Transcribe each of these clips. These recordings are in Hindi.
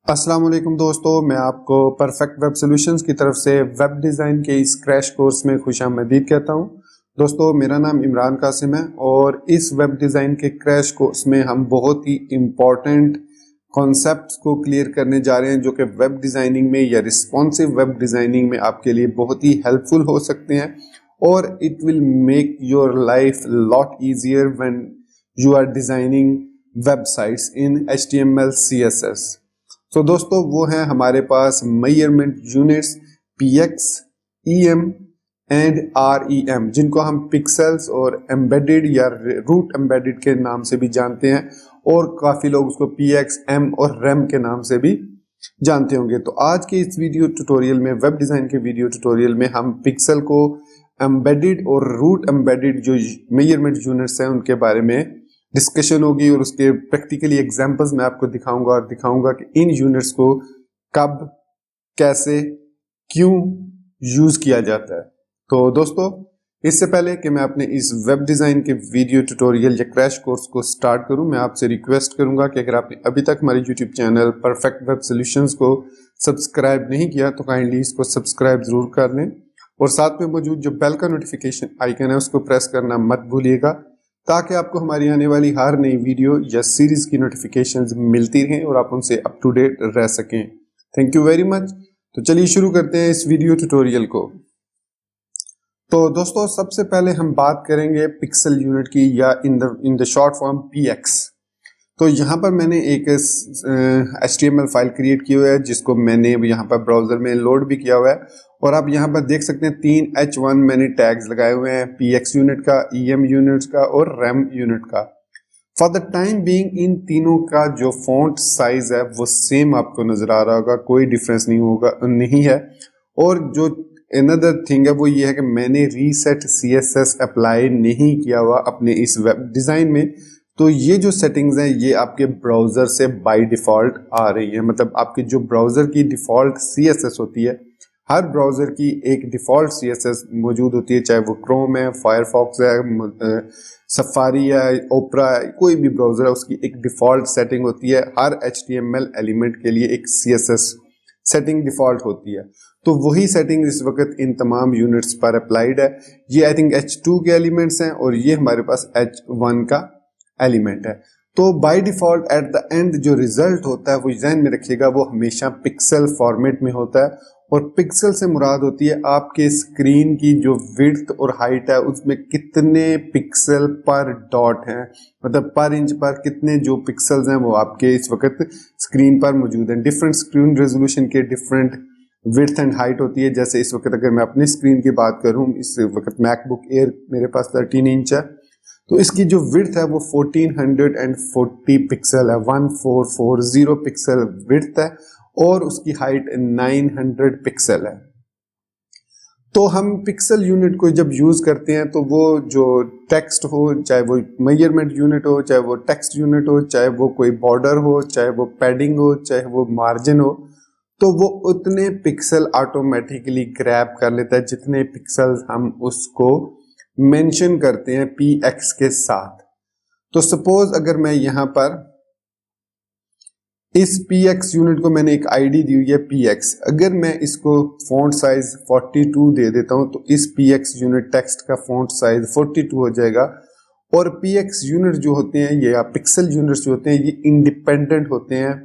अस्सलाम वालेकुम दोस्तों, मैं आपको परफेक्ट वेब सॉल्यूशंस की तरफ से वेब डिज़ाइन के इस क्रैश कोर्स में खुशामदीद कहता हूं। दोस्तों, मेरा नाम इमरान कासिम है और इस वेब डिज़ाइन के क्रैश कोर्स में हम बहुत ही इम्पॉर्टेंट कॉन्सेप्ट्स को क्लियर करने जा रहे हैं जो कि वेब डिज़ाइनिंग में या रिस्पॉन्सिव वेब डिज़ाइनिंग में आपके लिए बहुत ही हेल्पफुल हो सकते हैं और it will make your life lot easier when you are designing websites in HTML CSS। तो दोस्तों, वो है हमारे पास measurement units PX, EM and REM, जिनको हम पिक्सेल्स और एम्बेडेड या रूट एम्बेडेड के नाम से भी जानते हैं और काफ़ी लोग उसको PX, M और REM के नाम से भी जानते होंगे। तो आज के इस वीडियो ट्यूटोरियल में, वेब डिज़ाइन के वीडियो ट्यूटोरियल में, हम पिक्सल को एम्बेडेड और रूट एम्बेडेड जो मेजरमेंट यूनिट्स हैं उनके बारे में डिस्कशन होगी और उसके प्रैक्टिकली एग्जांपल्स मैं आपको दिखाऊंगा कि इन यूनिट्स को कब, कैसे, क्यों यूज किया जाता है। तो दोस्तों, इससे पहले कि मैं अपने इस वेब डिजाइन के वीडियो ट्यूटोरियल या क्रैश कोर्स को स्टार्ट करूं, मैं आपसे रिक्वेस्ट करूंगा कि अगर आपने अभी तक हमारे YouTube channel perfect web solutions को सब्सक्राइब नहीं किया तो काइंडली इसको सब्सक्राइब जरूर कर लें और साथ में मौजूद जो बेल का नोटिफिकेशन आइकन है उसको प्रेस करना मत भूलिएगा ताकि आपको हमारी आने वाली हर नई वीडियो या सीरीज की नोटिफिकेशंस मिलती रहें और आप उनसे अप टू डेट रह सकें। Thank you very much. तो चलिए शुरू करते हैं इस वीडियो ट्यूटोरियल को। तो दोस्तों, सबसे पहले हम बात करेंगे पिक्सल यूनिट की या in the short form PX। तो यहाँ पर मैंने एक HTML फाइल क्रिएट की हुई है जिसको मैंने यहाँ पर ब्राउजर में लोड भी किया हुआ है और आप यहाँ पर देख सकते हैं 3 H1 मैंने टैग्स लगाए हुए हैं, PX यूनिट का, EM यूनिट का और REM यूनिट का। For the time being in तीनों का जो फॉन्ट साइज है वो सेम आपको नजर आ रहा होगा, कोई डिफरेंस नहीं है। और जो अनदर थिंग है वो ये है कि मैंने रीसेट CSS अप्लाई नहीं किया हुआ अपने इस वेब डिजाइन में। तो ये जो सेटिंग्स हैं ये आपके ब्राउजर से बाय डिफॉल्ट आ रही है, मतलब आपके जो ब्राउजर की डिफॉल्ट CSS होती है, हर ब्राउजर की एक डिफॉल्ट CSS मौजूद होती है, चाहे वो क्रोम है, फायरफॉक्स है, सफारी है, ओपरा है, कोई भी ब्राउजर है उसकी एक डिफॉल्ट सेटिंग होती है। हर HTML एलिमेंट के लिए एक CSS सेटिंग डिफॉल्ट होती है। तो वही सेटिंग इस वक्त इन तमाम यूनिट्स पर अप्लाइड है। ये आई थिंक H2 के एलिमेंट्स हैं और ये हमारे पास H1 का एलिमेंट है। तो by default at the end जो रिजल्ट होता है वो ध्यान में रखिएगा, वो हमेशा पिक्सल फॉर्मेट में होता है और पिक्सल से मुराद होती है आपके स्क्रीन की जो विड्थ और हाइट है उसमें कितने पिक्सल पर डॉट हैं, मतलब पर इंच पर कितने जो पिक्सल्स हैं वो आपके इस वक्त स्क्रीन पर मौजूद हैं। डिफरेंट स्क्रीन रेजोल्यूशन के डिफरेंट विड्थ एंड हाइट होती है। जैसे इस वक्त अगर मैं अपनी स्क्रीन की बात करूं, इस वक्त मैकबुक एयर मेरे पास 13 इंच है, तो इसकी जो विड्थ है वो 1440 पिक्सल है, 1440 पिक्सल विड्थ है और उसकी हाइट 900 पिक्सल है। तो हम पिक्सल यूनिट को जब यूज करते हैं तो वो जो टेक्स्ट हो, चाहे वो मेजरमेंट यूनिट हो, चाहे वो टेक्स्ट यूनिट हो, चाहे वो कोई बॉर्डर हो, चाहे वो पैडिंग हो, चाहे वो मार्जिन हो, तो वो उतने पिक्सल ऑटोमेटिकली ग्रैब कर लेता है जितने पिक्सल्स हम उसको मेंशन करते हैं PX के साथ। तो सपोज अगर मैं यहां पर इस PX यूनिट को मैंने एक आईडी दी हुई है PX, अगर मैं इसको फॉन्ट साइज 42 दे देता हूं तो इस PX यूनिट टेक्स्ट का फॉन्ट साइज 42 हो जाएगा। और PX यूनिट जो होते हैं ये, या पिक्सल यूनिट्स जो होते हैं, ये इंडिपेंडेंट होते हैं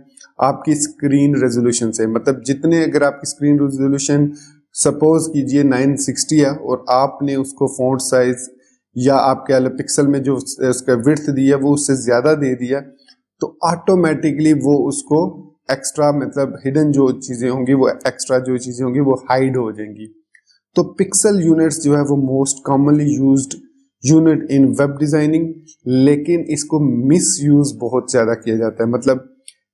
आपकी स्क्रीन रेजोल्यूशन से। मतलब जितने, अगर आपकी स्क्रीन रेजोल्यूशन सपोज कीजिए 960 है और आपने उसको फॉन्ट साइज या आप कह लो पिक्सल में जो उसका विड्थ दिया वो उससे ज्यादा दे दिया तो ऑटोमेटिकली वो उसको एक्स्ट्रा, मतलब हिडन जो चीजें होंगी वो एक्स्ट्रा जो चीजें होंगी वो हाइड हो जाएंगी। तो पिक्सल यूनिट्स जो है वो most commonly used unit in web designing, लेकिन इसको मिस यूज बहुत ज्यादा किया जाता है। मतलब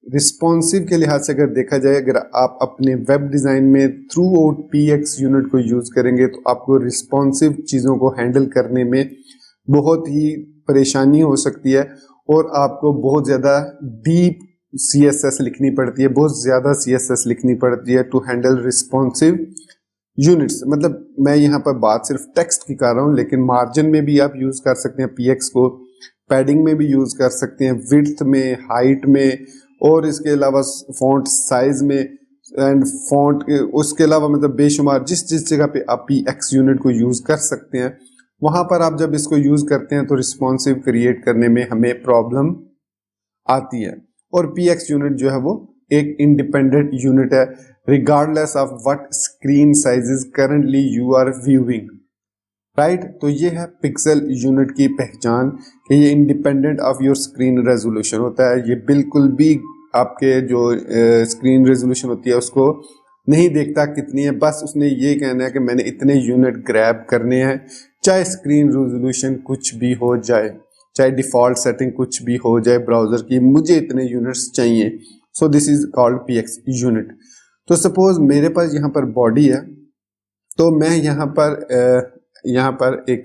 रिस्पॉन्सिव के लिहाज से अगर देखा जाए, अगर आप अपने वेब डिजाइन में थ्रू आउट PX यूनिट को यूज करेंगे तो आपको रिस्पॉन्सिव चीजों को हैंडल करने में बहुत ही परेशानी हो सकती है और आपको बहुत ज्यादा डीप CSS लिखनी पड़ती है, बहुत ज्यादा CSS लिखनी पड़ती है टू हैंडल रिस्पॉन्सिव यूनिट्स। मतलब मैं यहाँ पर बात सिर्फ टेक्स्ट की कर रहा हूँ, लेकिन मार्जिन में भी आप यूज कर सकते हैं PX को, पैडिंग में भी यूज कर सकते हैं, विड्थ में, हाइट में और इसके अलावा फॉन्ट साइज में एंड फॉन्ट उसके अलावा मतलब बेशुमार जिस जिस जगह पे आप px यूनिट को यूज कर सकते हैं वहां पर आप जब इसको यूज करते हैं तो रिस्पॉन्सिव क्रिएट करने में हमें प्रॉब्लम आती है। और px यूनिट जो है वो एक इंडिपेंडेंट यूनिट है regardless of what screen sizes currently you are viewing, right. तो ये है पिक्सल यूनिट की पहचान कि ये independent of your screen resolution होता है। ये बिल्कुल भी आपके जो स्क्रीन रेजोल्यूशन होती है उसको नहीं देखता कितनी है, बस उसने ये कहना है कि मैंने इतने यूनिट ग्रैब करने हैं, चाहे स्क्रीन रेजोल्यूशन कुछ भी हो जाए, चाहे डिफॉल्ट सेटिंग कुछ भी हो जाए ब्राउजर की, मुझे इतने यूनिट्स चाहिए। So this is called px unit. तो सपोज मेरे पास यहाँ पर बॉडी है, तो मैं यहाँ पर एक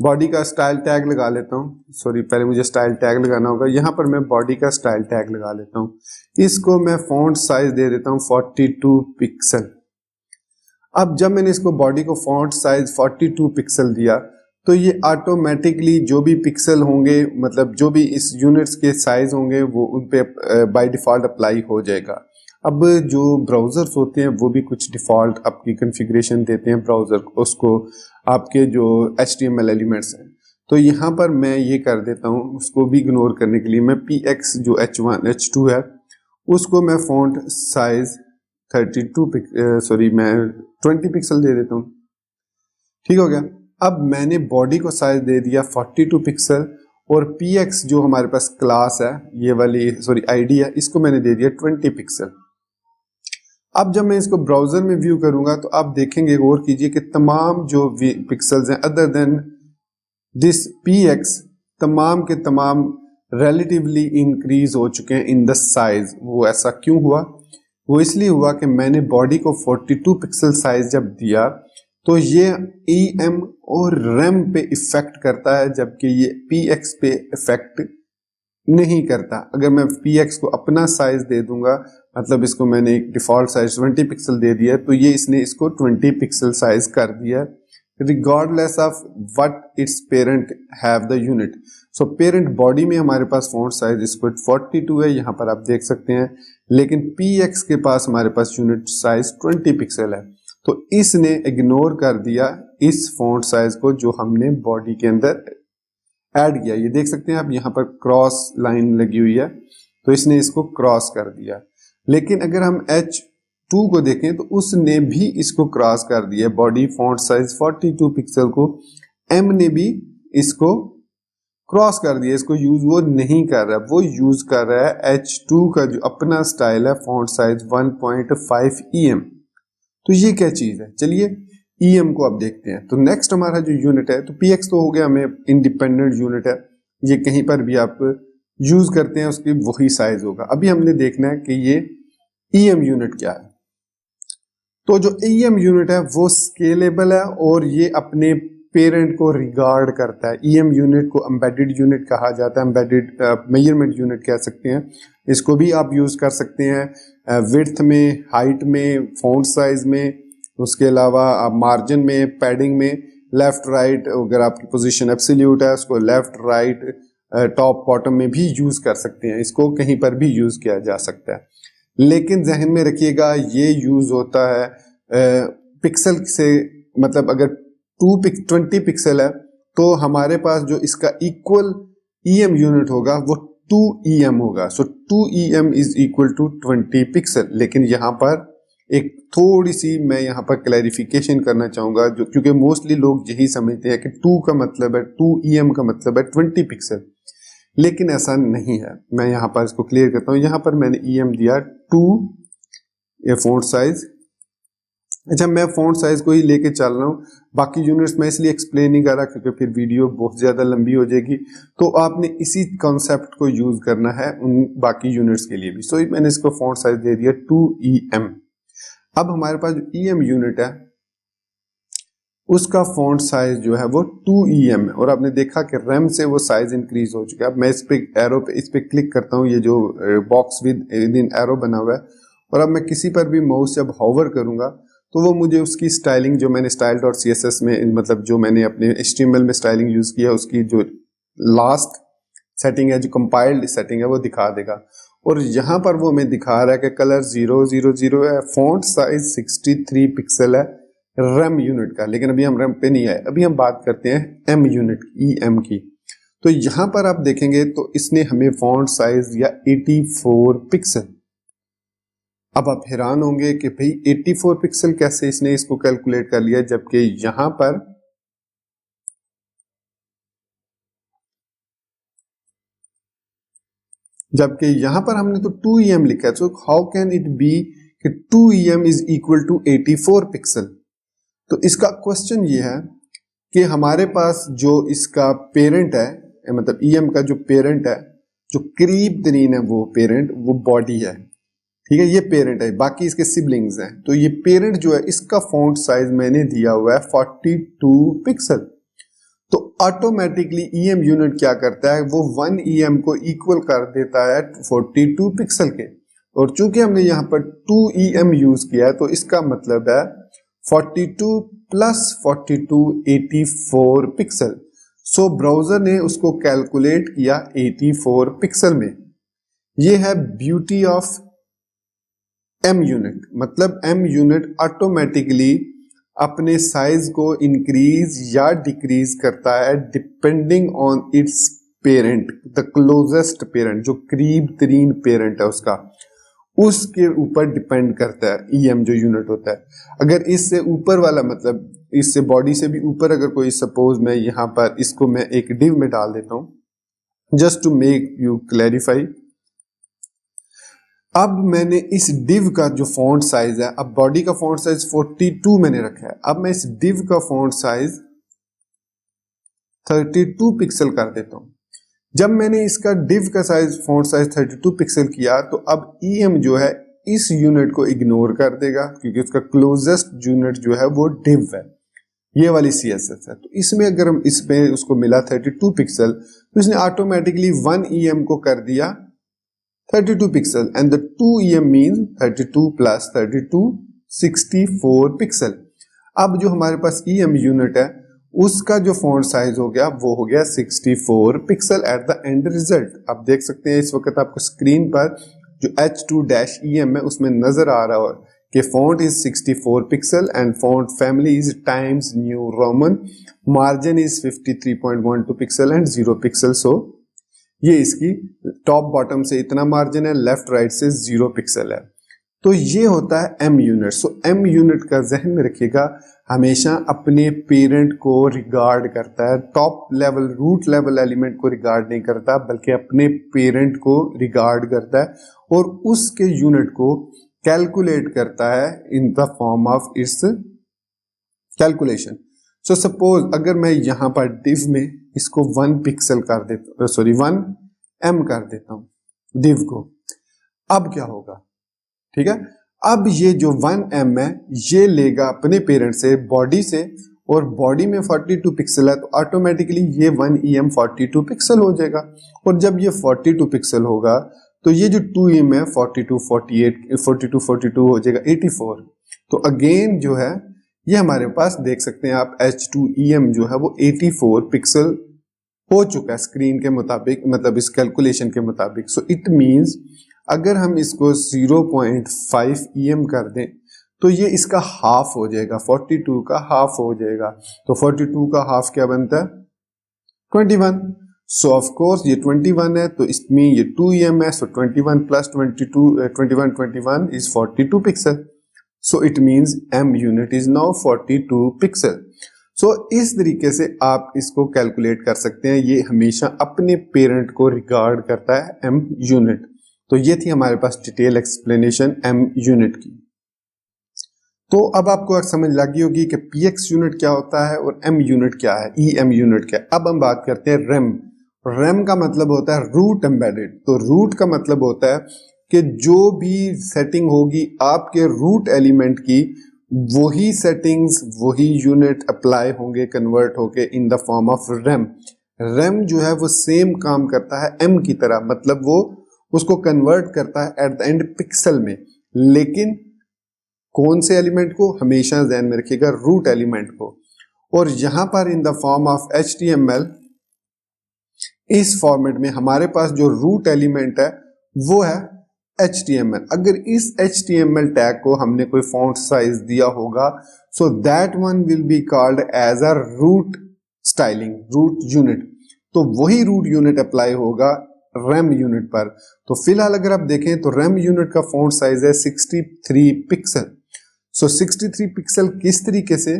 बॉडी का स्टाइल टैग लगा लेता हूँ। सॉरी, पहले मुझे स्टाइल टैग लगाना होगा। यहाँ पर मैं बॉडी का स्टाइल टैग लगा लेता हूँ। इसको मैं फॉन्ट साइज दे देता हूँ 42 पिक्सल। अब जब मैंने इसको बॉडी को फॉन्ट साइज 42 पिक्सल दिया तो ये ऑटोमेटिकली जो भी पिक्सल होंगे, मतलब जो भी इस यूनिट्स के साइज होंगे, वो उन पे बाय डिफॉल्ट अप्लाई हो जाएगा। अब जो ब्राउजर्स होते हैं वो भी कुछ डिफॉल्ट आपकी कॉन्फ़िगरेशन देते हैं ब्राउजर को, उसको आपके जो HTML एलिमेंट्स हैं। तो यहाँ पर मैं ये कर देता हूँ, उसको भी इग्नोर करने के लिए मैं px जो h1 h2 है उसको मैं फॉन्ट साइज 20 पिक्सल दे देता हूँ। ठीक हो गया। अब मैंने बॉडी को साइज दे दिया 42 पिक्सल और px जो हमारे पास क्लास है, ये वाली आईडी है, इसको मैंने दे दिया 20 पिक्सल। अब जब मैं इसको ब्राउजर में व्यू करूंगा तो आप देखेंगे, गौर कीजिए कि तमाम जो पिक्सल्स हैं अदर देन दिस px, तमाम के तमाम रिलेटिवली इंक्रीज हो चुके हैं इन द साइज। वो ऐसा क्यों हुआ? वो इसलिए हुआ कि मैंने बॉडी को 42 पिक्सल साइज जब दिया तो ये EM और RAM पे इफेक्ट करता है, जबकि ये px पे इफेक्ट नहीं करता। अगर मैं px को अपना साइज दे दूंगा, मतलब इसको मैंने एक डिफॉल्ट साइज 20 पिक्सल दे दिया, तो ये इसने इसको 20 पिक्सल साइज कर दिया regardless of what it's parent have the unit. So parent body में हमारे पास फॉन्ट साइज इसको 42 है, यहाँ पर आप देख सकते हैं, लेकिन px के पास हमारे पास यूनिट साइज 20 पिक्सल है। तो इसने इग्नोर कर दिया इस फॉन्ट साइज को जो हमने बॉडी के अंदर ऐड किया। ये देख सकते हैं आप, यहाँ पर क्रॉस लाइन लगी हुई है, तो इसने इसको क्रॉस कर दिया। लेकिन अगर हम h2 को देखें तो उसने भी इसको क्रॉस कर दिया। बॉडी फॉन्ट साइज 42 पिक्सल को m ने भी इसको क्रॉस कर दिया, इसको यूज वो नहीं कर रहा, वो यूज कर रहा है h2 का जो अपना स्टाइल है फॉन्ट साइज 1.5 EM। तो ये क्या चीज है? चलिए EM को अब देखते हैं। तो नेक्स्ट हमारा जो यूनिट है, तो px तो हो गया हमें इंडिपेंडेंट यूनिट है, ये कहीं पर भी आप यूज करते हैं उसकी वही साइज होगा। अभी हमने देखना है कि ये EM यूनिट क्या है। तो जो EM यूनिट है वो स्केलेबल है और ये अपने पेरेंट को रिगार्ड करता है। EM यूनिट को एम्बेडेड यूनिट कहा जाता है, एम्बेडेड मेजरमेंट यूनिट कह सकते हैं। इसको भी आप यूज कर सकते हैं विड्थ में, हाइट में, फॉन्ट साइज में, उसके अलावा आप मार्जिन में, पैडिंग में, लेफ्ट राइट, अगर आपकी पोजीशन एब्सोल्यूट है उसको लेफ्ट राइट, टॉप बॉटम में भी यूज कर सकते हैं। इसको कहीं पर भी यूज किया जा सकता है, लेकिन जहन में रखिएगा ये यूज होता है पिक्सल से, मतलब अगर 20 पिक्सल है तो हमारे पास जो इसका इक्वल EM यूनिट होगा वो 2 EM होगा। So 2 EM is equal to 20 pixel. लेकिन यहाँ पर एक थोड़ी सी मैं यहाँ पर क्लैरिफिकेशन करना चाहूंगा, जो क्योंकि मोस्टली लोग यही समझते हैं कि 2 का मतलब है 2 EM का मतलब है 20 पिक्सल, लेकिन ऐसा नहीं है। मैं यहाँ पर इसको क्लियर करता हूँ। यहाँ पर मैंने EM दिया 2, ये फॉन्ट साइज। अच्छा, मैं फॉन्ट साइज को ही लेके चल रहा हूँ, बाकी यूनिट्स मैं इसलिए एक्सप्लेन नहीं कर रहा क्योंकि फिर वीडियो बहुत ज्यादा लंबी हो जाएगी। तो आपने इसी कॉन्सेप्ट को यूज करना है उन बाकी यूनिट्स के लिए भी। सो मैंने इसको फॉन्ट साइज दे दिया 2 EM। अब हमारे पास जो EM यूनिट है उसका फॉन्ट साइज जो है वो 2 EM है, और आपने देखा कि RAM से वो साइज इंक्रीज हो चुका है। अब मैं इस पे क्लिक करता हूँ, ये जो बॉक्स विद इन एरो बना हुआ है, और अब मैं किसी पर भी माउस जब होवर करूंगा तो वो मुझे उसकी स्टाइलिंग जो मैंने style.css में, मतलब जो मैंने अपने HTML में स्टाइलिंग यूज किया, उसकी जो लास्ट सेटिंग है, जो कंपाइल्ड सेटिंग है, वो दिखा देगा। और यहाँ पर वो हमें दिखा रहा है कि कलर 000 है, फॉन्ट साइज 63 पिक्सल है रैम यूनिट का। लेकिन अभी हम रैम पे नहीं आए, अभी हम बात करते हैं एम यूनिट EM की। तो यहाँ पर आप देखेंगे तो इसने हमें फॉन्ट साइज या 84 पिक्सल। अब आप हैरान होंगे कि भाई 84 पिक्सल कैसे इसने इसको कैलकुलेट कर लिया, जबकि यहां पर हमने तो 2EM लिखा है। So how can it be कि 2EM is equal to 84 pixel. तो इसका क्वेश्चन ये है कि हमारे पास जो इसका पेरेंट है, मतलब EM का जो पेरेंट है, जो करीब तरीन है वो पेरेंट, वो बॉडी है, ठीक है, ये पेरेंट है, बाकी इसके सिबलिंग्स हैं। तो ये पेरेंट जो है इसका फॉन्ट साइज मैंने दिया हुआ है 42 पिक्सल। तो ऑटोमेटिकली EM यूनिट क्या करता है, वो 1 EM को इक्वल कर देता है 42 पिक्सल के। और चूंकि हमने यहाँ पर 2 EM यूज किया है, तो इसका मतलब है 42 प्लस 42 84 पिक्सल। सो ब्राउजर ने उसको कैलकुलेट किया 84 पिक्सल में। ये है ब्यूटी ऑफ M यूनिट। मतलब M यूनिट ऑटोमेटिकली अपने साइज को इंक्रीज या डिक्रीज करता है depending on it's parent, the closest parent, जो करीब तरीन पेरेंट है उसके ऊपर डिपेंड करता है EM जो यूनिट होता है। अगर इससे ऊपर वाला, मतलब इससे बॉडी से भी ऊपर, अगर कोई सपोज मैं यहाँ पर इसको मैं एक डिव में डाल देता हूं just to make you clarify. अब मैंने इस डिव का जो फॉन्ट साइज है, अब बॉडी का फॉन्ट साइज 42 मैंने रखा है, अब मैं इस डिव का फॉन्ट साइज 32 पिक्सल कर देता हूं। जब मैंने इसका डिव का साइज फॉन्ट साइज 32 पिक्सल किया, तो अब EM जो है इस यूनिट को इग्नोर कर देगा, क्योंकि उसका क्लोजेस्ट यूनिट जो है वो डिव है, ये वाली CSS है। तो इसमें अगर हम इसमें उसको मिला 32 पिक्सल, तो इसने ऑटोमेटिकली 1 EM को कर दिया 32 pixel, and the 2 EM means 32 plus 32 64 pixel. अब जो हमारे पास EM यूनिट है उसका जो फॉन्ट साइज हो गया वो हो गया 64 pixel at the end result. आप देख सकते हैं इस वक्त आपको स्क्रीन पर जो H2-EM है उसमें नजर आ रहा है कि font is 64 pixel and font family is Times New Roman, margin is 53.12 pixel and 0 pixel. So ये इसकी टॉप बॉटम से इतना मार्जिन है, लेफ्ट राइट से 0 पिक्सल है। तो ये होता है M यूनिट। सो M यूनिट का जहन में रखिएगा, हमेशा अपने पेरेंट को रिगार्ड करता है, top level root level element को रिगार्ड नहीं करता, बल्कि अपने पेरेंट को रिगार्ड करता है और उसके यूनिट को कैलकुलेट करता है in the form of its calculation. So suppose अगर मैं यहां पर डिव में इसको 1 पिक्सल कर देता, 1 M कर देता हूं डिव को, अब क्या होगा, ठीक है, अब ये जो 1 M है ये लेगा अपने पेरेंट से बॉडी से, और बॉडी में 42 पिक्सल है, तो ऑटोमेटिकली ये 1 EM 42 पिक्सल हो जाएगा। और जब ये 42 पिक्सल होगा तो ये जो 2 EM है 42 42 हो जाएगा 84। तो अगेन जो है ये हमारे पास देख सकते हैं आप H2EM जो है वो 84 पिक्सल हो चुका है स्क्रीन के मुताबिक, मतलब इस कैलकुलेशन के मुताबिक। सो इट मींस अगर हम इसको 0.5 EM कर दें तो ये इसका हाफ हो जाएगा, 42 का हाफ हो जाएगा। तो 42 का हाफ क्या बनता है 21। सो ऑफ कोर्स ये 21 है, तो इसमें ये 2 EM है, so 21 plus 21 is 42 pixel. So it means M unit is now 42 pixel. So इस तरीके से आप इसको कैलकुलेट कर सकते हैं, ये हमेशा अपने पेरेंट को रिगार्ड करता है M यूनिट। तो ये थी हमारे पास डिटेल एक्सप्लेनेशन M यूनिट की। तो अब आपको समझ लगी होगी कि PX यूनिट क्या होता है और M यूनिट क्या है, EM यूनिट क्या है। अब हम बात करते हैं रैम। रैम का मतलब होता है रूट एम्बेडेड। तो रूट का मतलब होता है कि जो भी सेटिंग होगी आपके रूट एलिमेंट की, वही सेटिंग्स वही यूनिट अप्लाई होंगे, कन्वर्ट होके in the form of RAM. RAM जो है वो सेम काम करता है M की तरह, मतलब वो उसको कन्वर्ट करता है एट द एंड पिक्सल में, लेकिन कौन से एलिमेंट को, हमेशा ध्यान में रखिएगा रूट एलिमेंट को। और यहां पर in the form of HTML, इस फॉर्मेट में हमारे पास जो रूट एलिमेंट है वो है HTML। अगर इस HTML टैग को हमने कोई फॉन्ट साइज दिया होगा, so that one will be called as a root styling, root unit. तो वही रूट यूनिट अप्लाई होगा रेम यूनिट पर। तो फिलहाल अगर आप देखें तो रेम यूनिट का फॉन्ट साइज है 63 पिक्सल। सो 63 पिक्सल किस तरीके से,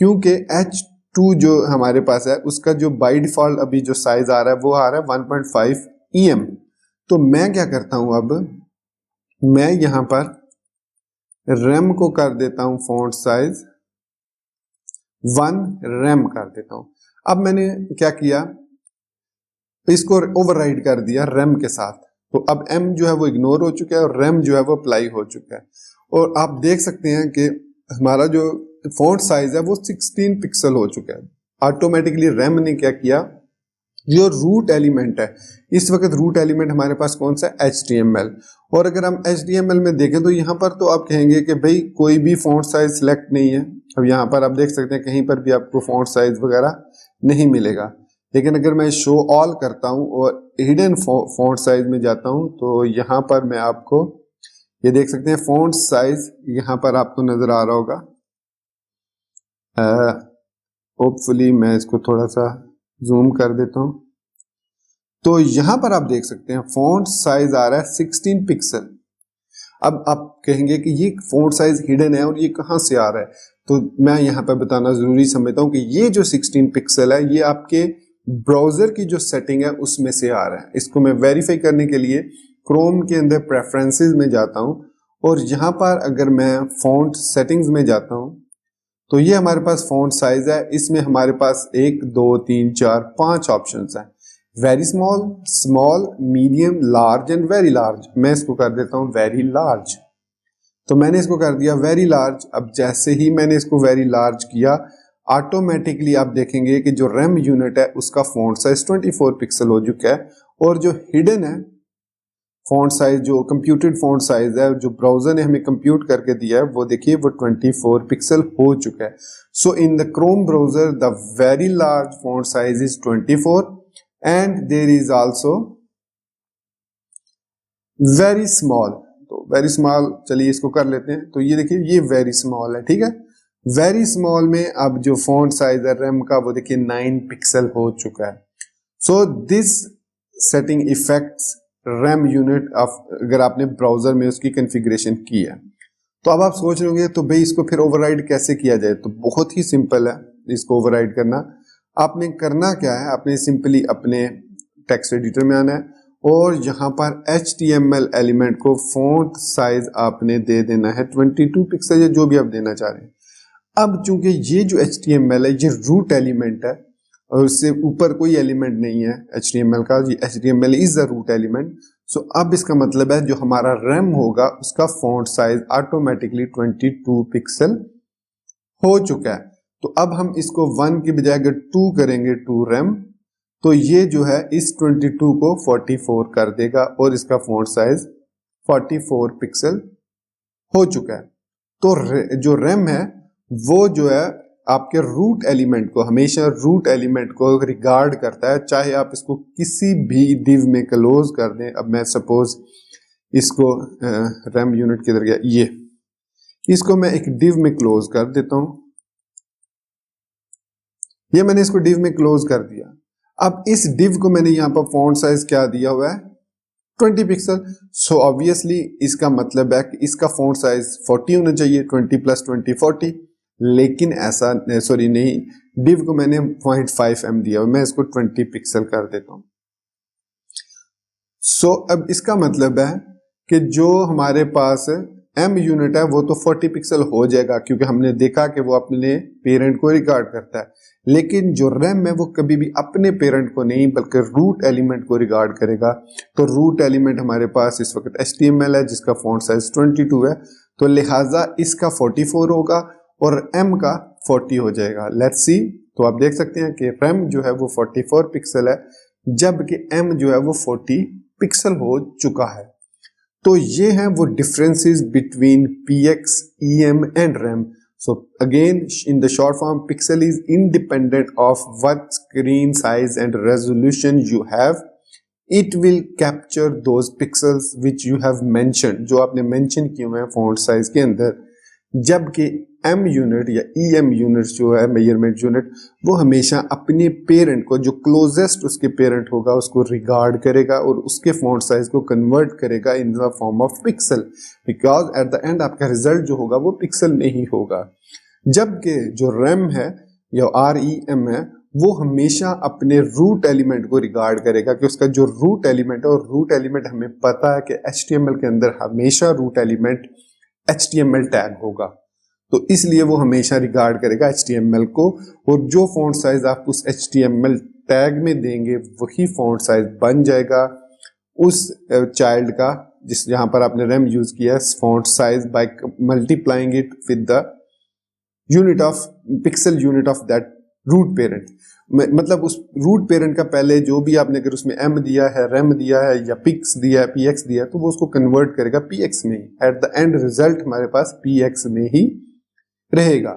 क्योंकि H2 जो हमारे पास है उसका जो बाय डिफॉल्ट अभी जो साइज आ रहा है वो आ रहा है 1.5 EM। तो मैं क्या करता हूं, अब मैं यहां पर रेम को कर देता हूं फॉन्ट साइज 1 रेम कर देता हूं। अब मैंने क्या किया, इसको ओवरराइड कर दिया रेम के साथ। तो अब M जो है वो इग्नोर हो चुका है और रेम जो है वो अप्लाई हो चुका है। और आप देख सकते हैं कि हमारा जो फॉन्ट साइज है वो 16 पिक्सल हो चुका है। ऑटोमेटिकली रेम ने क्या किया, जो रूट एलिमेंट है, इस वक्त रूट एलिमेंट हमारे पास कौन सा है, HTML। और अगर हम HTML में देखें तो यहाँ पर तो आप कहेंगे कि भाई कोई भी फॉन्ट साइज सिलेक्ट नहीं है। अब यहाँ पर आप देख सकते हैं कहीं पर भी आपको फॉन्ट साइज वगैरह नहीं मिलेगा। लेकिन अगर मैं शो ऑल करता हूँ और हिडन फॉन्ट साइज में जाता हूँ तो यहाँ पर मैं आपको ये देख सकते हैं फॉन्ट साइज यहाँ पर आपको नजर आ रहा होगा। होपफुली मैं इसको थोड़ा सा जूम कर देता हूं। तो यहां पर आप देख सकते हैं फॉन्ट साइज आ रहा है 16 पिक्सल। अब आप कहेंगे कि ये फॉन्ट साइज हिडन है और ये कहां से आ रहा है, तो मैं यहां पर बताना जरूरी समझता हूं कि ये जो 16 पिक्सल है ये आपके ब्राउजर की जो सेटिंग है उसमें से आ रहा है। इसको मैं वेरीफाई करने के लिए क्रोम के अंदर प्रेफरेंसेस में जाता हूं और यहां पर अगर मैं फॉन्ट सेटिंग्स में जाता हूं तो ये हमारे पास फॉन्ट साइज है। इसमें हमारे पास 1 2 3 4 5 ऑप्शंस हैं, very small, small, medium, large and very large. मैं इसको कर देता हूं वेरी लार्ज। तो मैंने इसको कर दिया वेरी लार्ज। अब जैसे ही मैंने इसको वेरी लार्ज किया, ऑटोमेटिकली आप देखेंगे कि जो रेम यूनिट है उसका फॉन्ट साइज 24 पिक्सल हो चुका है और जो हिडन है फॉन्ट साइज, जो कंप्यूटेड फॉन्ट साइज है जो ब्राउजर ने हमें कंप्यूट करके दिया है, वो देखिए वो 24 पिक्सल हो चुका है। So in the Chrome browser the very large font size is 24 and there is also very small. तो वेरी स्मॉल, चलिए इसको कर लेते हैं। तो ये देखिए ये वेरी स्मॉल है, ठीक है। वेरी स्मॉल में अब जो फॉन्ट साइज है रेम का वो देखिए 9 पिक्सल हो चुका है। So this setting effects RAM unit अगर आपने ब्राउजर में उसकी कॉन्फ़िगरेशन की है। तो अब आप सोच रहे होंगे तो भाई इसको फिर ओवरराइड कैसे किया जाए। तो बहुत ही सिंपल है इसको ओवरराइड करना। आपने करना क्या है, आपने सिंपली अपने टेक्स्ट एडिटर में आना है और यहाँ पर HTML एलिमेंट को फॉन्ट साइज आपने दे देना है 22 पिक्सल या जो भी आप देना चाह रहे हैं। अब चूंकि ये जो HTML है ये रूट एलिमेंट है और उससे ऊपर कोई एलिमेंट नहीं है HTML का, ये HTML is the root element. So अब इसका मतलब है जो हमारा रैम होगा उसका फॉन्ट साइज ऑटोमेटिकली 22 पिक्सल हो चुका है। तो अब हम इसको 1 की बजाय अगर 2 करेंगे 2 रैम, तो ये जो है इस 22 को 44 कर देगा और इसका फॉन्ट साइज 44 पिक्सल हो चुका है। तो जो रैम है वो जो है आपके रूट एलिमेंट को, हमेशा रूट एलिमेंट को रिगार्ड करता है, चाहे आप इसको किसी भी डिव में क्लोज कर दें। अब मैं सपोज इसको रैम यूनिट किधर गया, ये इसको मैं एक डिव में क्लोज कर देता हूं। ये मैंने इसको डिव में क्लोज कर दिया। अब इस डिव को मैंने यहां पर फॉन्ट साइज क्या दिया हुआ है 20 पिक्सल। सो ऑब्वियसली इसका मतलब है कि इसका फॉन्ट साइज 40 होना चाहिए, 20 + 20 40। लेकिन ऐसा सॉरी नहीं, डिव को मैंने 0.5 mm दिया, मैं इसको 20 पिक्सल कर देता हूं। सो अब इसका मतलब है कि जो हमारे पास M यूनिट है वो तो 40 पिक्सल हो जाएगा क्योंकि हमने देखा कि वो अपने पेरेंट को रिगार्ड करता है। लेकिन जो रैम है वो कभी भी अपने पेरेंट को नहीं बल्कि रूट एलिमेंट को रिगार्ड करेगा। तो रूट एलिमेंट हमारे पास इस वक्त HTML है जिसका फॉन्ट साइज 22 है, तो लिहाजा इसका 44 होगा और M का 40 हो जाएगा। Let's see. तो आप देख सकते हैं कि रैम जो है वो 44 पिक्सल है जबकि M जो है वो 40 पिक्सल हो चुका है। तो ये हैं वो differences between PX, EM and RAM। So again in the short form, pixel is independent of what screen size and resolution you have it will capture those pixels which you have mentioned, जो आपने मेंशन किए हुए हैं फॉन्ट साइज के अंदर। जबकि एम यूनिट या ई एम यूनिट जो है मेजरमेंट यूनिट, वो हमेशा अपने पेरेंट को, जो क्लोजेस्ट उसके पेरेंट होगा, उसको रिगार्ड करेगा और उसके फॉन्ट साइज को कन्वर्ट करेगा in the form of pixel, because at the end आपका रिजल्ट जो होगा वो पिक्सल में ही होगा। जबकि जो रैम है या REM है, वो हमेशा अपने रूट एलिमेंट को रिगार्ड करेगा कि उसका जो रूट एलिमेंट है, और रूट एलिमेंट हमें पता है कि HTML के अंदर हमेशा रूट एलिमेंट HTML टैग होगा, तो इसलिए वो हमेशा रिगार्ड करेगा HTML को, और जो फॉन्ट साइज आप उस HTML टैग में देंगे वही फॉन्ट साइज बन जाएगा उस चाइल्ड का, जिस जहां पर आपने रैम यूज किया font size by multiplying it with the unit of pixel unit of that root parent. मतलब उस रूट पेरेंट का पहले जो भी आपने अगर उसमें M दिया है, रैम दिया है या पिक्स दिया है, PX दिया है, तो वो उसको कन्वर्ट करेगा PX में ही। एट द एंड रिजल्ट हमारे पास PX में ही रहेगा।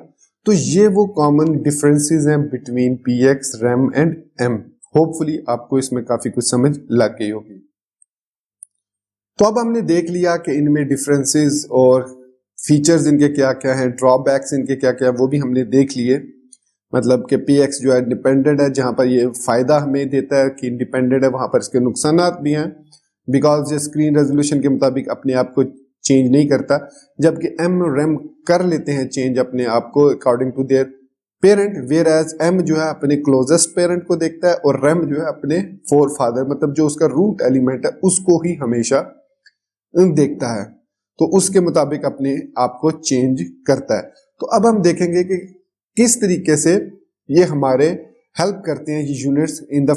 तो ये वो कॉमन डिफरेंसेस हैं between PX, RAM and M। Hopefully आपको इसमें काफी कुछ समझ लग गई होगी। तो अब हमने देख लिया कि इनमें डिफरेंसेस और फीचर्स इनके क्या क्या हैं, ड्रॉबैक्स इनके क्या क्या, वो भी हमने देख लिए। मतलब कि PX जो है इंडिपेंडेंट है, जहां पर ये फायदा हमें देता है कि इंडिपेंडेंट है, वहां पर इसके नुकसान भी हैं, बिकॉज ये स्क्रीन रेजोल्यूशन के मुताबिक अपने आप को चेंज नहीं करता, जबकि M रैम कर लेते हैं चेंज अपने आप को according to their parent, whereas M जो है अपने क्लोजेस्ट पेरेंट को देखता है और रैम जो है अपने फोर फादर, मतलब जो उसका रूट एलिमेंट है उसको ही हमेशा देखता है, तो उसके मुताबिक अपने आप को चेंज करता है। तो अब हम देखेंगे कि किस तरीके से ये हमारे हेल्प करते हैं ये units in the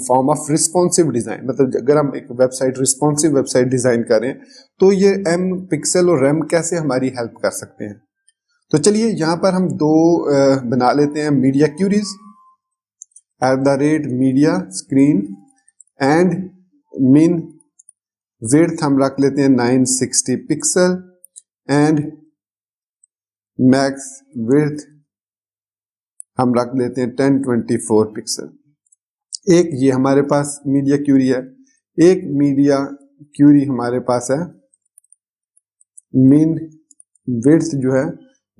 form of responsive design. मतलब अगर हम एक वेबसाइट रिस्पॉन्सिव वेबसाइट डिजाइन करें तो ये M पिक्सल और रैम कैसे हमारी हेल्प कर सकते हैं। तो चलिए यहाँ पर हम दो बना लेते हैं media queries @media screen and min width हम रख लेते हैं 960 पिक्सल एंड मैक्स विड्थ हम रख लेते हैं 1024 पिक्सल। एक ये हमारे पास मीडिया क्यूरी है, एक मीडिया क्यूरी हमारे पास है min विड्थ जो है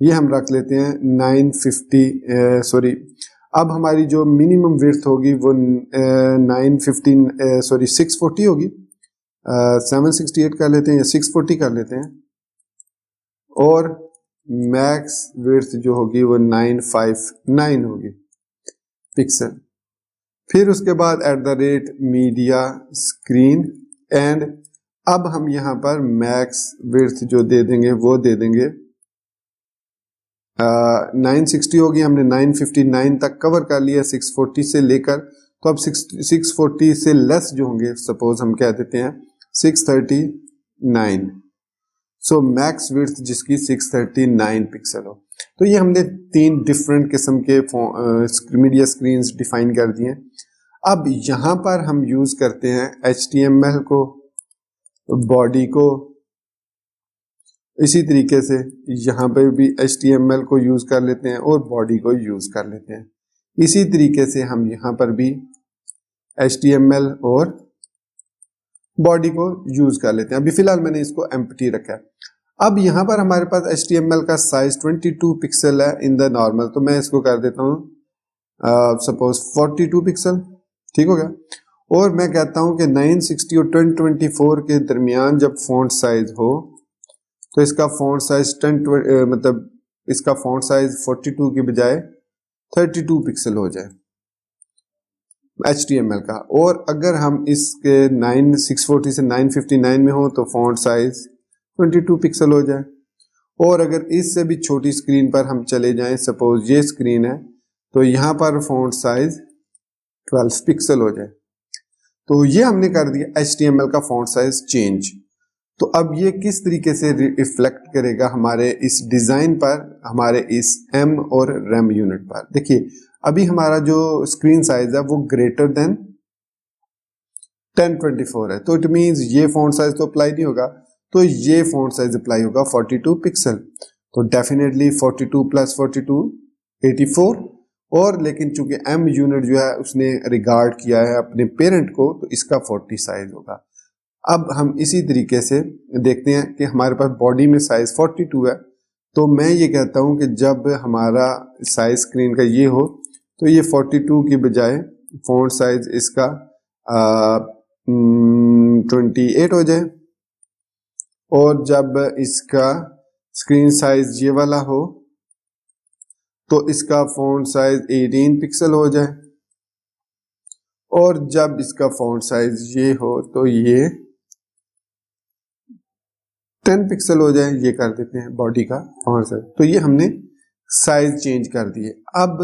ये हम रख लेते हैं 950 अब हमारी जो मिनिमम विड्थ होगी वो 640 होगी, 768 कर लेते हैं या 640 कर लेते हैं, और मैक्स विड्थ जो होगी वो 959 होगी पिक्सल। फिर उसके बाद @media screen एंड अब हम यहाँ पर मैक्स विड्थ जो दे देंगे वो दे देंगे 960 होगी, हमने 959 तक कवर कर लिया 640 से लेकर, तो अब 640 से लेस जो होंगे, सपोज हम कह देते हैं 639, सो मैक्स विड्थ जिसकी 639 पिक्सल हो। तो ये हमने तीन डिफरेंट किस्म के मीडिया स्क्रीन्स डिफाइन कर दिए। अब यहाँ पर हम यूज करते हैं HTML को, बॉडी को, इसी तरीके से यहाँ पे भी HTML को यूज कर लेते हैं और बॉडी को यूज कर लेते हैं। इसी तरीके से हम यहाँ पर भी HTML और बॉडी को यूज कर लेते हैं। अभी फिलहाल मैंने इसको एम्प्टी रखा है। अब यहाँ पर हमारे पास HTML का साइज 22 पिक्सल है इन द नॉर्मल, तो मैं इसको कर देता हूँ सपोज 42 पिक्सल, ठीक हो गया। और मैं कहता हूँ कि 960 और 1024 के दरमियान जब फॉन्ट साइज हो तो इसका फॉन्ट साइज मतलब इसका फॉन्ट साइज 42 की बजाय 32 पिक्सल हो जाए HTML का, और अगर हम इसके 640 से 959 में हो तो फॉन्ट साइज 22 पिक्सल हो जाए, और अगर इससे भी छोटी स्क्रीन पर हम चले जाएं, सपोज ये स्क्रीन है, तो यहाँ पर फॉन्ट साइज 12 पिक्सल हो जाए। तो ये हमने कर दिया HTML का फॉन्ट साइज चेंज। तो अब ये किस तरीके से रिफ्लेक्ट करेगा हमारे इस डिजाइन पर, हमारे इस M और रैम यूनिट पर। देखिए अभी हमारा जो स्क्रीन साइज है वो ग्रेटर देन 1024 है, तो इट मींस ये फॉन्ट साइज तो अप्लाई नहीं होगा, तो ये फॉन्ट साइज अप्लाई होगा 42 पिक्सल। तो डेफिनेटली 42 प्लस 42 84, और लेकिन चूंकि एम यूनिट जो है उसने रिगार्ड किया है अपने पेरेंट को, तो इसका 40 साइज होगा। अब हम इसी तरीके से देखते हैं कि हमारे पास बॉडी में साइज 42 है, तो मैं ये कहता हूं कि जब हमारा साइज स्क्रीन का ये हो तो ये 42 की बजाय फॉन्ट साइज इसका 28 हो जाए, और जब इसका स्क्रीन साइज ये वाला हो तो इसका फॉन्ट साइज 18 पिक्सल हो जाए, और जब इसका फॉन्ट साइज ये हो तो ये 10 पिक्सल हो जाए। ये कर देते हैं बॉडी का फॉन्ट साइज। तो ये हमने साइज चेंज कर दिए। अब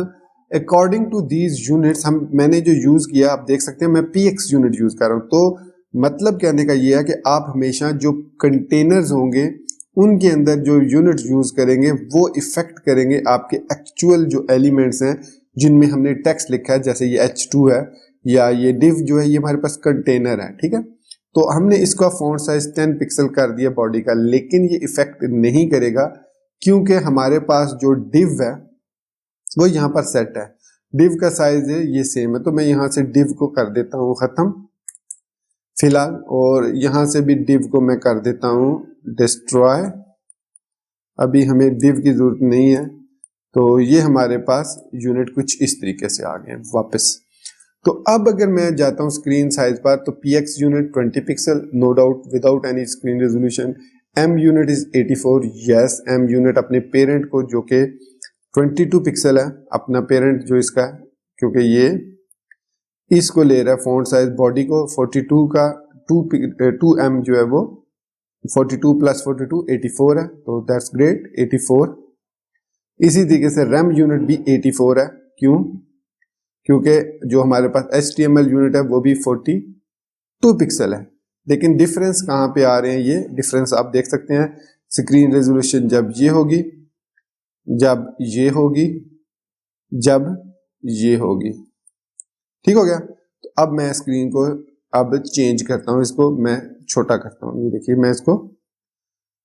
अकॉर्डिंग टू दीज यूनिट्स मैंने जो यूज किया, आप देख सकते हैं मैं px यूनिट यूज कर रहा हूं। तो मतलब कहने का ये है कि आप हमेशा जो कंटेनर्स होंगे उनके अंदर जो यूनिट यूज करेंगे वो इफेक्ट करेंगे आपके एक्चुअल जो एलिमेंट्स हैं जिनमें हमने टेक्स्ट लिखा है, जैसे ये h2 है या ये div जो है, ये हमारे पास कंटेनर है, ठीक है। तो हमने इसका फॉन्ट साइज 10 पिक्सल कर दिया बॉडी का, लेकिन ये इफेक्ट नहीं करेगा क्योंकि हमारे पास जो div है वो यहाँ पर सेट है। div का साइज है ये सेम है, तो मैं यहाँ से div को कर देता हूँ खत्म फिलहाल, और यहाँ से भी div को मैं कर देता हूँ डिस्ट्रॉय। अभी हमें div की जरूरत नहीं है। तो ये हमारे पास यूनिट कुछ इस तरीके से आ गए वापस। तो अब अगर मैं जाता हूँ स्क्रीन साइज पर, तो px unit 20 pixel no doubt without any screen resolution. m unit is 84, yes m unit अपने पेरेंट को जो कि 22 पिक्सल है, अपना पेरेंट जो इसका है, क्योंकि ये इसको ले रहा है फॉन्ट साइज बॉडी को 42 का 2m जो है वो 42 प्लस 42 84 है, तो दैट्स ग्रेट 84। इसी तरीके से रैम यूनिट भी 84 है। क्यों? क्योंकि जो हमारे पास HTML यूनिट है वो भी 42 पिक्सल है। लेकिन डिफरेंस कहाँ पे आ रहे हैं, ये डिफरेंस आप देख सकते हैं। स्क्रीन रेजोल्यूशन जब ये होगी, जब ये होगी, जब ये होगी, ठीक हो गया। तो अब मैं स्क्रीन को अब चेंज करता हूं, इसको मैं छोटा करता हूं। ये देखिए मैं इसको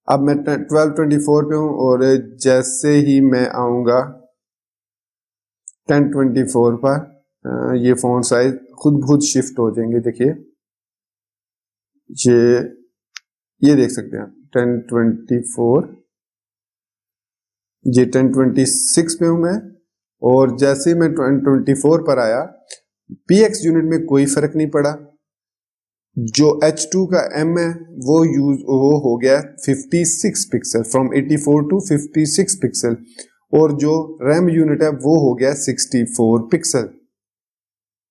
अब मैं 1224 पे हूं, और जैसे ही मैं आऊंगा 1024 पर ये फॉन्ट साइज खुद शिफ्ट हो जाएंगे। देखिए ये देख सकते हैं 1024, ये 1026 पे हूं मैं, और जैसे ही मैं 1024 पर आया px यूनिट में कोई फर्क नहीं पड़ा। जो h2 का m है वो हो गया 56 पिक्सल, फ्रॉम 84 टू 56 पिक्सल, और जो रैम यूनिट है वो हो गया 64 पिक्सल,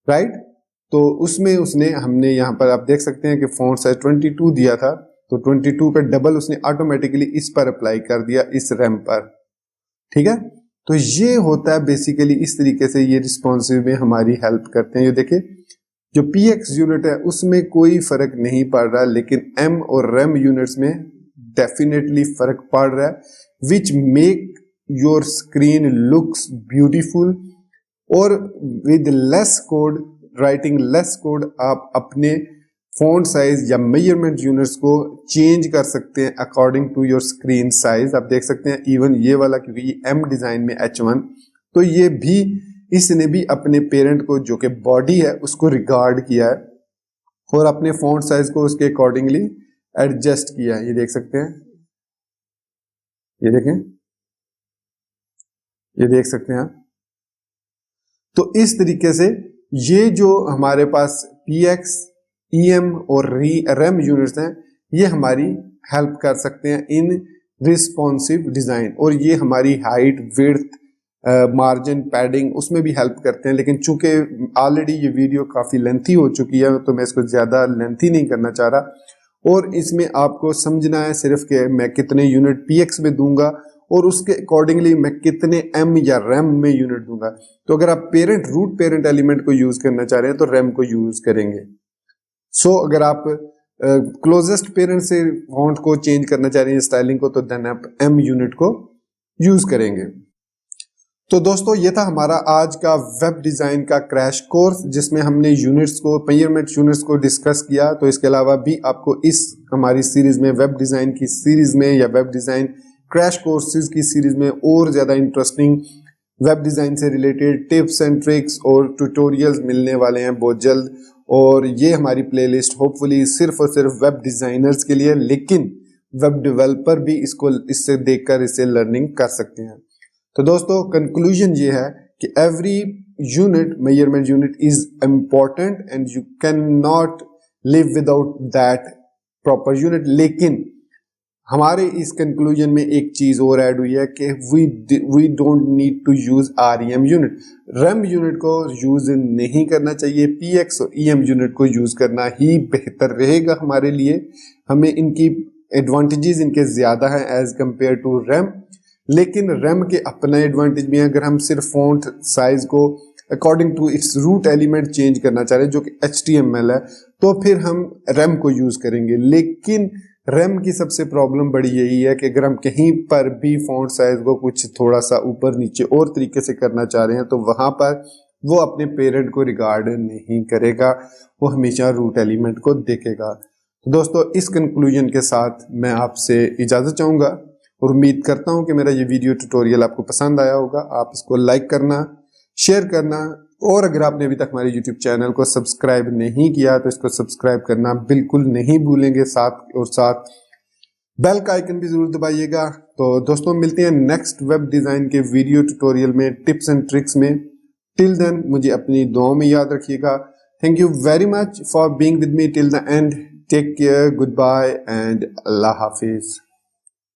राइट। तो उसमें उसने हमने यहाँ पर आप देख सकते हैं कि फॉन्ट साइज 22 दिया था, तो 22 का डबल उसने ऑटोमेटिकली इस पर अप्लाई कर दिया, इस रैम पर, ठीक है। तो ये होता है बेसिकली इस तरीके से ये रिस्पॉन्सिव में हमारी हेल्प करते हैं। ये देखिए जो px यूनिट है उसमें कोई फर्क नहीं पड़ रहा, लेकिन m और rem यूनिट्स में डेफिनेटली फर्क पड़ रहा है, which make your screen looks beautiful. और with less code, writing less code, आप अपने फॉन्ट साइज या मेजरमेंट यूनिट्स को चेंज कर सकते हैं according to your screen size. आप देख सकते हैं इवन ये वाला, क्योंकि ये M डिजाइन में H1, तो ये भी इसने भी अपने पेरेंट को जो कि बॉडी है उसको रिगार्ड किया है और अपने फॉन्ट साइज को उसके अकॉर्डिंगली एडजस्ट किया है। ये देख सकते हैं, ये देखें, ये देख सकते हैं आप। तो इस तरीके से ये जो हमारे पास px, em और rem यूनिट्स हैं, ये हमारी हेल्प कर सकते हैं इन रिस्पॉन्सिव डिजाइन, और ये हमारी हाइट, विड्थ, मार्जिन, पैडिंग उसमें भी हेल्प करते हैं। लेकिन चूंकि ऑलरेडी ये वीडियो काफी लेंथी हो चुकी है तो मैं इसको ज्यादा लेंथी नहीं करना चाह रहा, और इसमें आपको समझना है सिर्फ कि मैं कितने यूनिट px में दूंगा और उसके अकॉर्डिंगली मैं कितने m या rem में यूनिट दूंगा। तो अगर आप रूट पेरेंट एलिमेंट को यूज करना चाह रहे हैं तो rem को यूज करेंगे। सो अगर आप क्लोजेस्ट पेरेंट से फॉन्ट को चेंज करना चाह रहे हैं, स्टाइलिंग को, तो देन आप m यूनिट को यूज करेंगे। तो दोस्तों ये था हमारा आज का वेब डिजाइन का क्रैश कोर्स, जिसमें हमने यूनिट्स को, मेजरमेंट यूनिट्स को डिस्कस किया। तो इसके अलावा भी आपको इस हमारी सीरीज में, वेब डिजाइन की सीरीज में या वेब डिजाइन क्रैश कोर्सेज की सीरीज में और ज्यादा इंटरेस्टिंग वेब डिज़ाइन से रिलेटेड टिप्स एंड ट्रिक्स और ट्यूटोरियल्स मिलने वाले हैं बहुत जल्द। और ये हमारी प्लेलिस्ट होपफुली सिर्फ और सिर्फ वेब डिज़ाइनर्स के लिए, लेकिन वेब डेवलपर भी इससे देखकर इससे लर्निंग कर सकते हैं। तो दोस्तों कंक्लूजन ये है कि every unit, measurement unit is important and you can not live without that proper unit. लेकिन हमारे इस कंक्लूजन में एक चीज और ऐड हुई है कि we don't need to use REM unit. REM unit को यूज नहीं करना चाहिए, PX और EM यूनिट को यूज करना ही बेहतर रहेगा हमारे लिए। हमें इनकी एडवांटेजेस इनके ज्यादा हैं एज कंपेयर टू REM, लेकिन REM के अपने एडवांटेज भी हैं। अगर हम सिर्फ फॉन्ट साइज को according to its root element change करना चाह रहे हैं जो कि HTML है, तो फिर हम REM को यूज करेंगे। लेकिन REM की सबसे प्रॉब्लम बड़ी यही है कि अगर हम कहीं पर भी फॉन्ट साइज को कुछ थोड़ा सा ऊपर नीचे और तरीके से करना चाह रहे हैं तो वहां पर वो अपने पेरेंट को रिगार्ड नहीं करेगा, वो हमेशा रूट एलिमेंट को देखेगा। तो दोस्तों इस कंक्लूजन के साथ मैं आपसे इजाजत चाहूंगा और उम्मीद करता हूं कि मेरा ये वीडियो ट्यूटोरियल आपको पसंद आया होगा। आप इसको लाइक करना, शेयर करना, और अगर आपने अभी तक हमारे YouTube चैनल को सब्सक्राइब नहीं किया तो इसको सब्सक्राइब करना बिल्कुल नहीं भूलेंगे। साथ बेल का आइकन भी जरूर दबाइएगा। तो दोस्तों मिलते हैं नेक्स्ट वेब डिजाइन के वीडियो ट्यूटोरियल में, टिप्स एंड ट्रिक्स में। टिल देन मुझे अपनी दुआओं में याद रखिएगा। Thank you very much for being with me till the end. Take care, good bye and अल्लाह हाफिज।